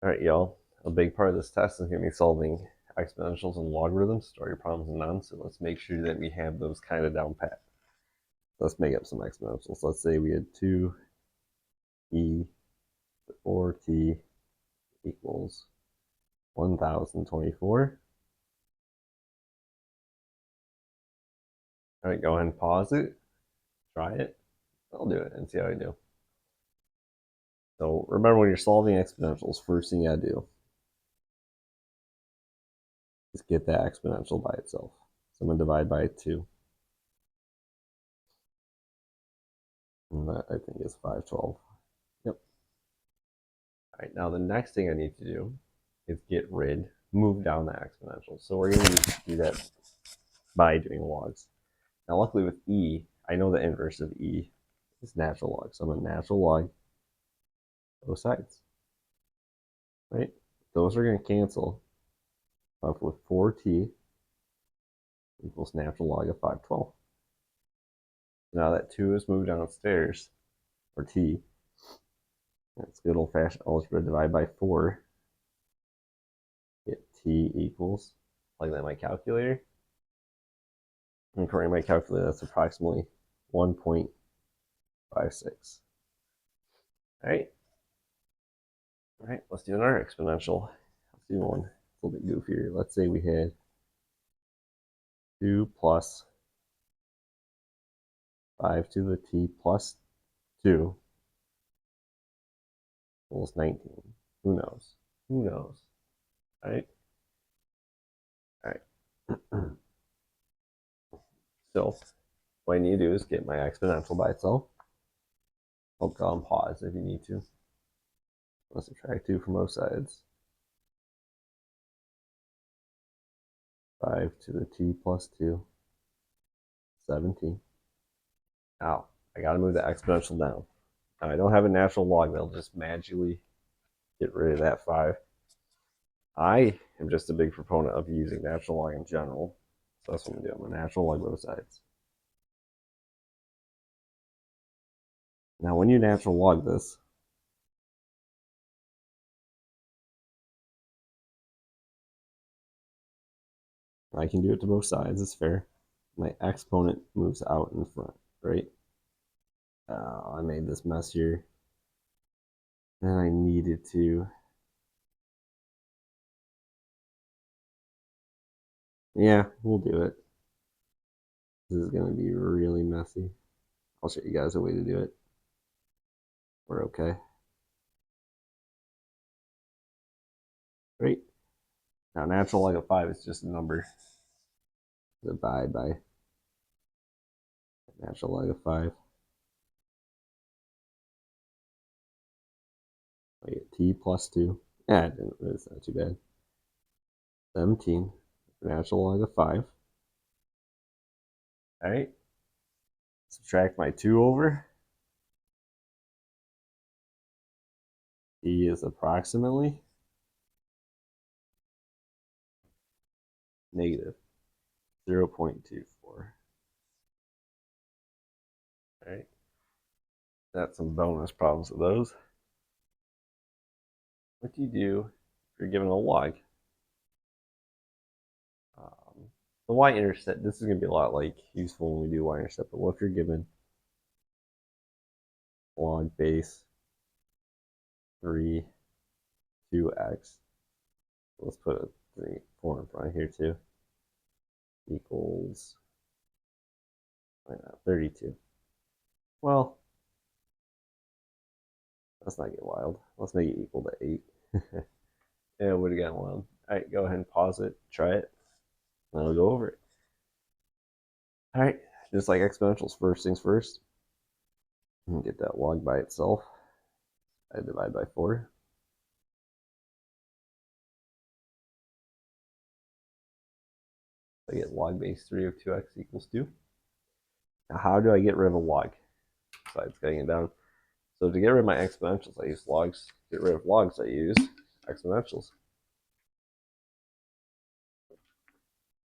All right, y'all. A big part of this test is going to be solving exponentials and logarithms, story problems and none. So let's make sure that we have those kind of down pat. Let's make up some exponentials. Let's say we had 2e 4t equals 1024. All right, go ahead and pause it. Try it. I'll do it and see how I do. So remember, when you're solving exponentials, first thing you gotta do is get that exponential by itself. So I'm gonna divide by 2. And that, I think, is 512. Yep. All right, now the next thing I need to do is move down the exponential. So we're going to do that by doing logs. Now, luckily with e, I know the inverse of e is natural log. So I'm going to natural log both sides, right? Those are going to cancel off with 4t equals natural log of 512. Now that 2 is moved downstairs, or t, that's good old-fashioned algebra, divide by 4, get t equals, plug that in my calculator. And according to my calculator, that's approximately 1.56. All right. All right, let's do another exponential. Let's do one a little bit goofier. Let's say we had 2 plus 5 to the t plus 2 equals 19. Who knows? Who knows? All right. All right. So what I need to do is get my exponential by itself. I'll go and pause if you need to. Let's subtract 2 from both sides. 5 to the t plus 2, 17. Now, I got to move the exponential down. Now, I don't have a natural log that'll just magically get rid of that 5. I am just a big proponent of using natural log in general. So that's what I'm going to do. I'm a natural log both sides. Now, when you natural log this, I can do it to both sides. It's fair. My exponent moves out in front, right? I made this mess here. And I needed to. Yeah, we'll do it. This is going to be really messy. I'll show you guys a way to do it. We're okay. Great. Now, natural log of 5 is just a number. Divide by natural log of 5. I get t plus 2. Yeah, it's not too bad. 17. Natural log of 5. All right. Subtract my 2 over. E is approximately negative 0.24. All right. That's some bonus problems with those. What do you do if you're given a log? The y-intercept, this is going to be a lot like useful when we do y-intercept, but what if you're given log base 3 2x? Let's put a 3, 4 in front here too. Equals 32. Well, let's not get wild. Let's make it equal to 8. Yeah, it would have gotten wild. All right, go ahead and pause it, try it, and I'll go over it. All right, just like exponentials, first things first, get that log by itself. I divide by 4. I get log base 3 of 2x equals 2. Now, how do I get rid of a log? Besides getting it down. So to get rid of my exponentials, I use logs. To get rid of logs, I use exponentials.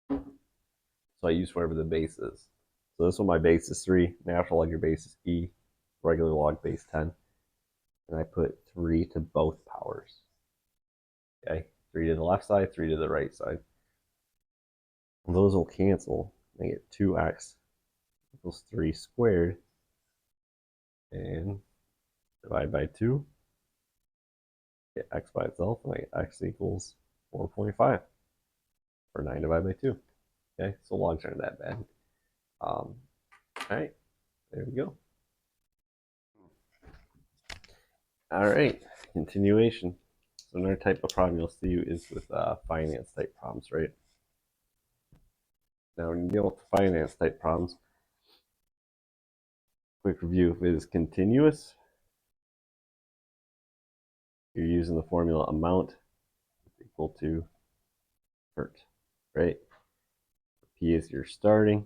So I use whatever the base is. So this one, my base is 3. Natural log your base is e. Regular log base 10. And I put 3 to both powers. Okay, 3 to the left side, 3 to the right side. Those will cancel. I get 2x equals 3 squared. And divide by 2. Get x by itself, and I get x equals 4.5. Or 9 divided by 2. Okay, so logs aren't that bad. All right, there we go. All right, continuation. So another type of problem you'll see is with finance type problems, right? Now when you deal with finance type problems, quick review, if it is continuous, you're using the formula amount is equal to PERT, right? P is your starting,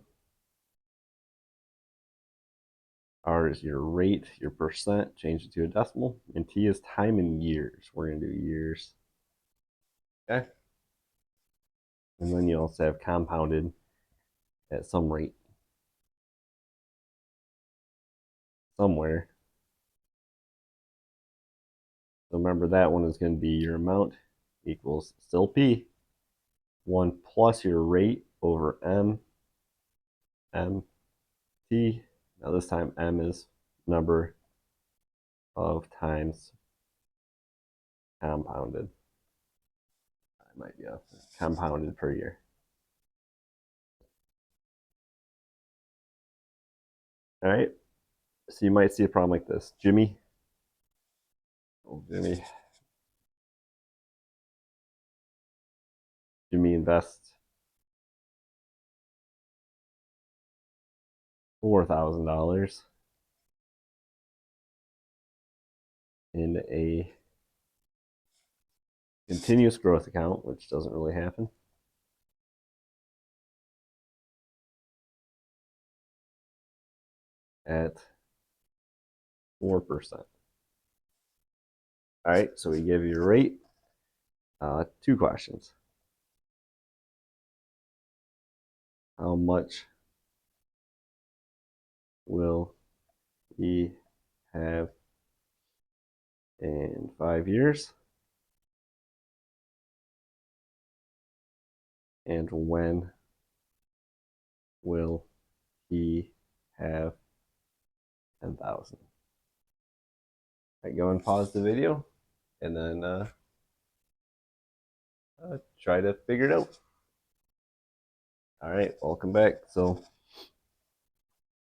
R is your rate, your percent, change it to a decimal, and T is time in years. We're going to do years. Okay? And then you also have compounded at some rate somewhere. So remember that one is going to be your amount equals still P, 1 plus your rate over M, T. Now this time M is number of times compounded. I might be up. Compounded per year. All right. So you might see a problem like this. Jimmy. Oh, Jimmy. Jimmy invests $4,000 in a continuous growth account, which doesn't really happen. At 4%. All right, so we give you a rate. 2 questions. How much will he have in 5 years? And when will he have 10,000? I go and pause the video and then try to figure it out. All right, welcome back. So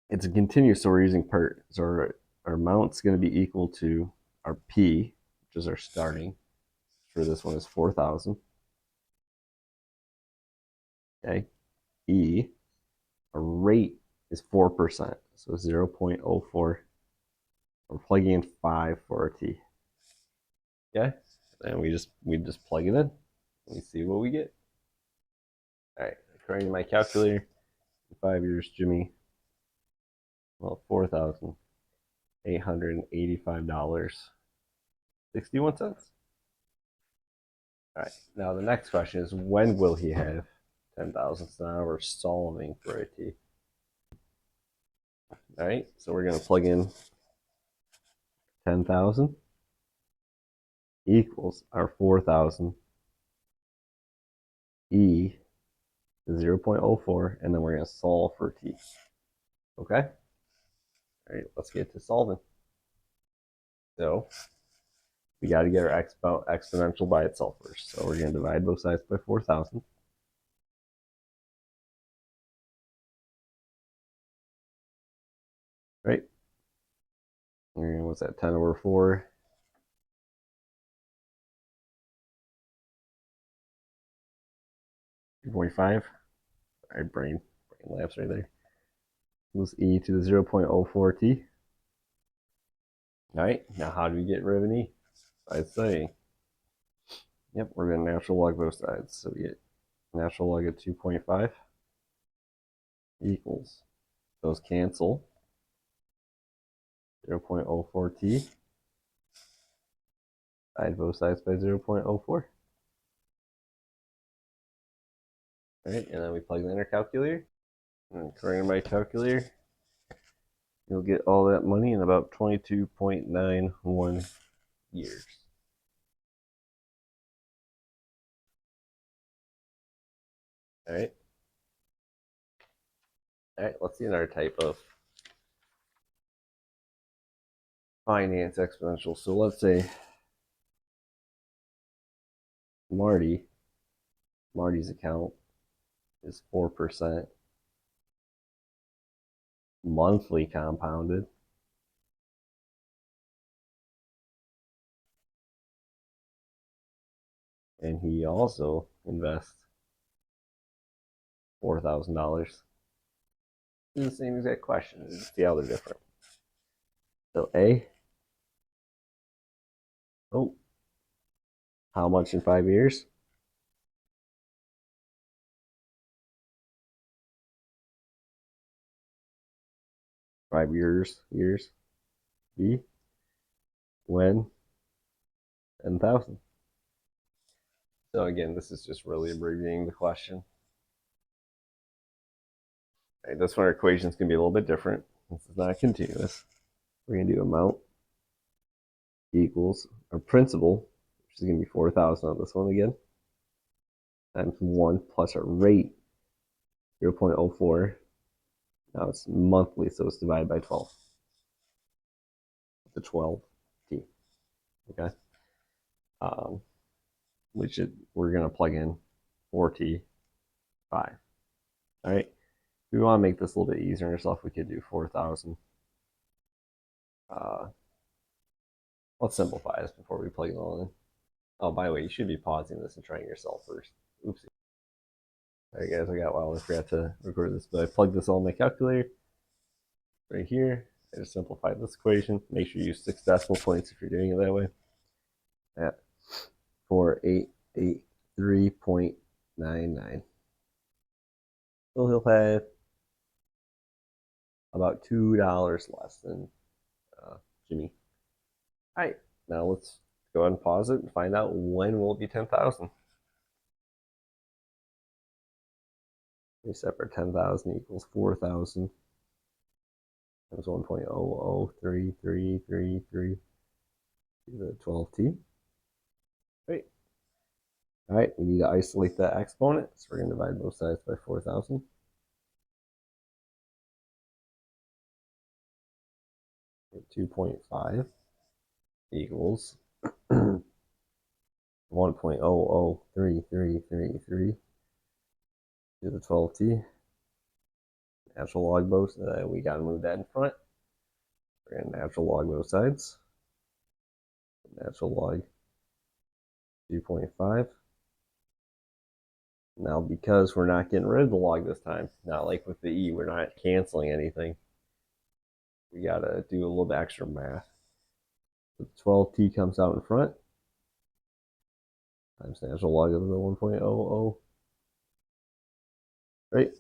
it's a continuous, so we're using PERT. So our amount's going to be equal to our P, which is our starting. For this one is 4,000. Okay. E, our rate is 4%, so 0.04. We're plugging in 5 for our T. Okay, and we just plug it in. We see what we get. All right, according to my calculator, 5 years, Jimmy, well, $4,885.61. All right, now the next question is when will he have 10,000? So now we're solving for a T. All right, so we're going to plug in 10,000 equals our 4,000 E 0.04, and then we're going to solve for T. Okay? All right, let's get to solving. So we got to get our exponential by itself first. So we're going to divide both sides by 4,000. Right? And what's that? 10 over 4. 2.5. All right, brain lapse right there. Equals E to the 0.04T. All right, now how do we get rid of an E? I'd say, yep, we're going to natural log both sides. So we get natural log of 2.5 equals, those cancel, 0.04T, divide both sides by 0.04. All right, and then we plug in our calculator. And according to my calculator, you'll get all that money in about 22.91 years. All right. All right, let's see another type of finance exponential. So let's say Marty's account is 4% monthly compounded. And he also invests $4,000 in the same exact question. Just see how they're different. So A, oh, how much in 5 years? 5 years. B, when? 10,000. So again, this is just really abbreviating the question. Right, this one, our equations can be a little bit different. This is not continuous. We're going to do amount equals our principal, which is going to be 4,000 on this one again, times 1 plus our rate, 0.04. Now it's monthly, so it's divided by 12. The 12t. Okay. We're going to plug in 4t, 5. All right. If we want to make this a little bit easier on ourselves, we could do 4,000. Let's simplify this before we plug it all in. Oh, by the way, you should be pausing this and trying yourself first. Oopsie. All right, guys, I forgot to record this, but I plugged this all in my calculator right here. I just simplified this equation. Make sure you use 6 decimal points if you're doing it that way. At 4883.99. So he'll have about $2 less than Jimmy. All right, now let's go ahead and pause it and find out when will it be 10,000. We separate 10,000 equals 4,000 times 1.00333 to the 12t. Great. All right, we need to isolate that exponent, so we're going to divide both sides by 4,000. Get 2.5 equals 1.00333 to the 12t. Natural log both. We got to move that in front. We're going to natural log both sides. Natural log 2.5. Now, because we're not getting rid of the log this time, not like with the e, we're not canceling anything. We got to do a little bit extra math. So 12t comes out in front times natural log of the 1.00. Right?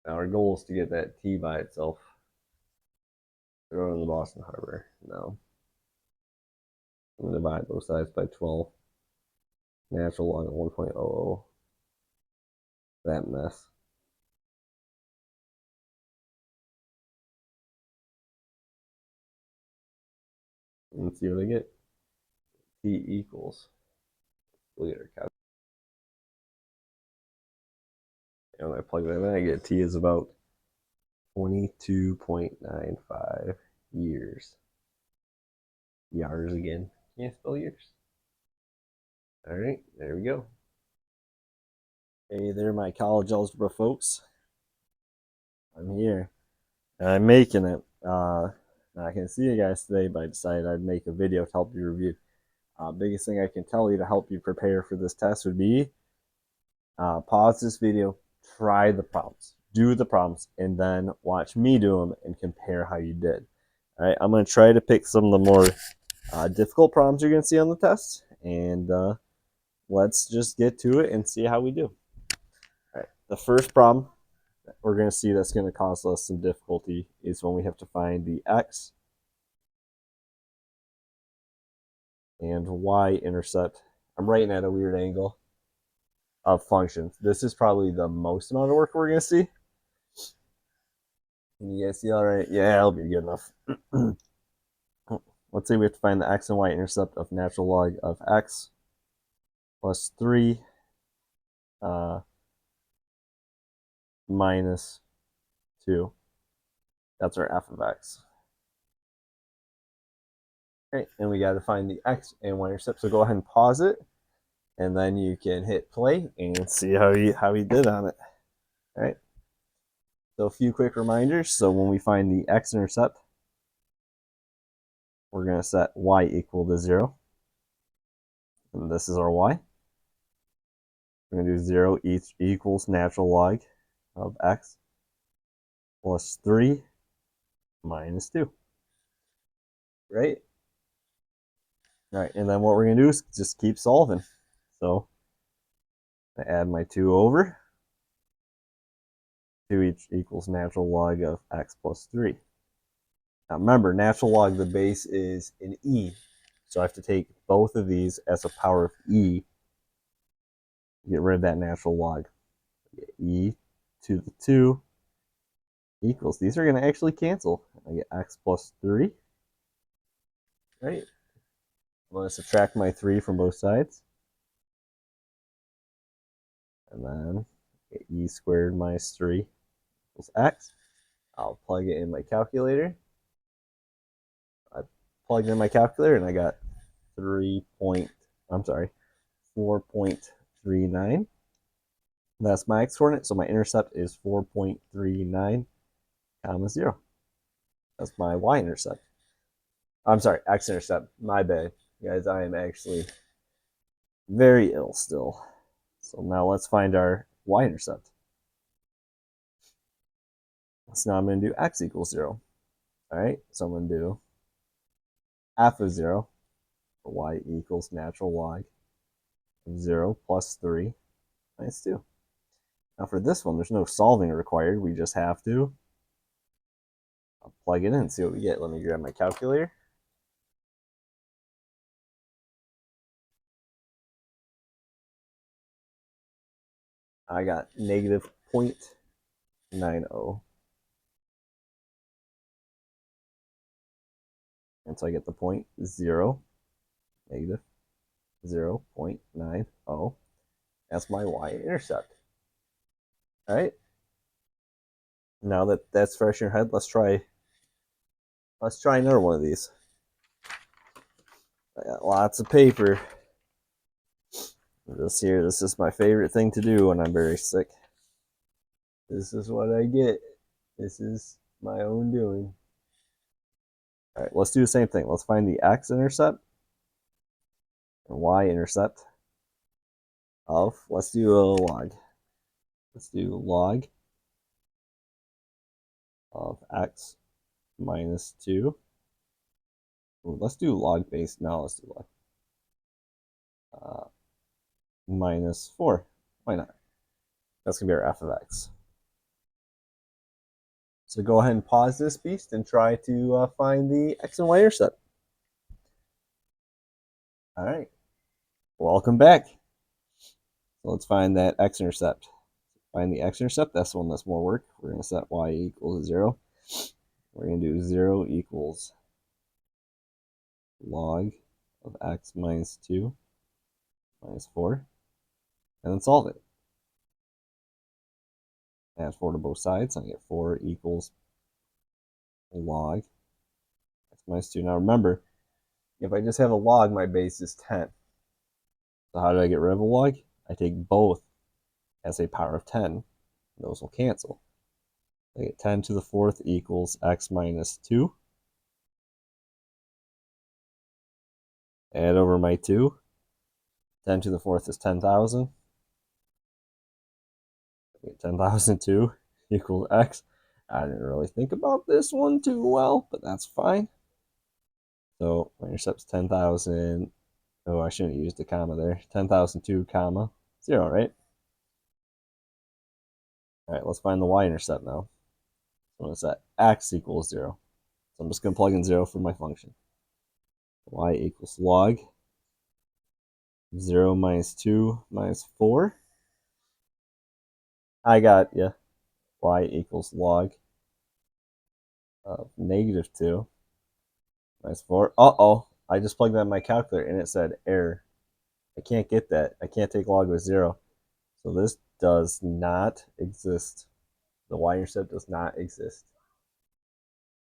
Now our goal is to get that t by itself. Throw it in the Boston Harbor. Now, I'm going to divide both sides by 12. Natural log of 1.00. That mess. And see what I get. T equals. Look at our calculator. And when I plug that in, I get t is about 22.95 years. Yars again. Can't spell years. All right, there we go. Hey there, my college algebra folks. I'm here. And I'm making it. I can see you guys today, but I decided I'd make a video to help you review. Biggest thing I can tell you to help you prepare for this test would be pause this video, try the problems, do the problems, and then watch me do them and compare how you did. All right, I'm going to try to pick some of the more difficult problems you're going to see on the test, and let's just get to it and see how we do. All right, the first problem we're going to see that's going to cause us some difficulty is when we have to find the x and y intercept. I'm writing at a weird angle of functions. This is probably the most amount of work we're going to see. Can you guys see all right? Yeah, it'll be good enough. Let's say we have to find the x and y intercept of natural log of x plus 3 minus 2. That's our f of x. Okay, and we got to find the x and y-intercept. So go ahead and pause it, and then you can hit play and see how he did on it. All right. So a few quick reminders. So when we find the x-intercept, we're going to set y equal to 0. And this is our y. We're going to do 0 equals natural log of x plus 3 minus 2. Right? All right, and then what we're going to do is just keep solving. So I add my 2 over. 2 equals natural log of x plus 3. Now remember, natural log, the base is an e. So I have to take both of these as a power of e. Get rid of that natural log. E to the 2 equals, these are going to actually cancel. I get x plus 3. Right? I'm going to subtract my 3 from both sides. And then get e squared minus 3 equals x. I'll plug it in my calculator. I plugged in my calculator and I got 4.39. That's my x coordinate, so my intercept is 4.39 comma 0. That's my y-intercept. I'm sorry, x-intercept. My bad. Guys, I am actually very ill still. So now let's find our y-intercept. So now I'm going to do x equals 0. All right, so I'm going to do f of 0, for y equals natural log of 0 plus 3 minus 2. Now for this one, there's no solving required. We just have to plug it in and see what we get. Let me grab my calculator. I got negative 0.90. And so I get the point 0, negative 0.90. That's my y-intercept. All right. Now that that's fresh in your head, let's try another one of these. I got lots of paper. This is my favorite thing to do when I'm very sick. This is what I get. This is my own doing. All right, let's do the same thing. Let's find the x-intercept and y-intercept of, let's do a log. Let's do log of x minus 2. Ooh, let's do log base. Now let's do log. Minus 4. Why not? That's going to be our f of x. So go ahead and pause this beast and try to find the x and y intercept. All right. Welcome back. So let's find that x-intercept. Find the x-intercept. That's the one that's more work. We're going to set y equals 0. We're going to do 0 equals log of x minus 2 minus 4. And then solve it. Add 4 to both sides. I get 4 equals log x minus 2. Now remember, if I just have a log, my base is 10. So how do I get rid of a log? I take both as a power of 10. Those will cancel. I get 10 to the 4th equals x minus 2. Add over my 2. 10 to the 4th is 10,000. 10,002 equals x. I didn't really think about this one too well, but that's fine. So my intercept's 10,000. Oh, I shouldn't have used the comma there. 10,002 comma 0, right? All right, let's find the y-intercept now. So it's at x equals 0. So I'm just going to plug in 0 for my function. Y equals log 0 minus 2 minus 4. I got you. Y equals log of negative 2 minus 4. Uh-oh. I just plugged that in my calculator and it said error. I can't get that. I can't take log of 0. So this does not exist. The y-intercept does not exist.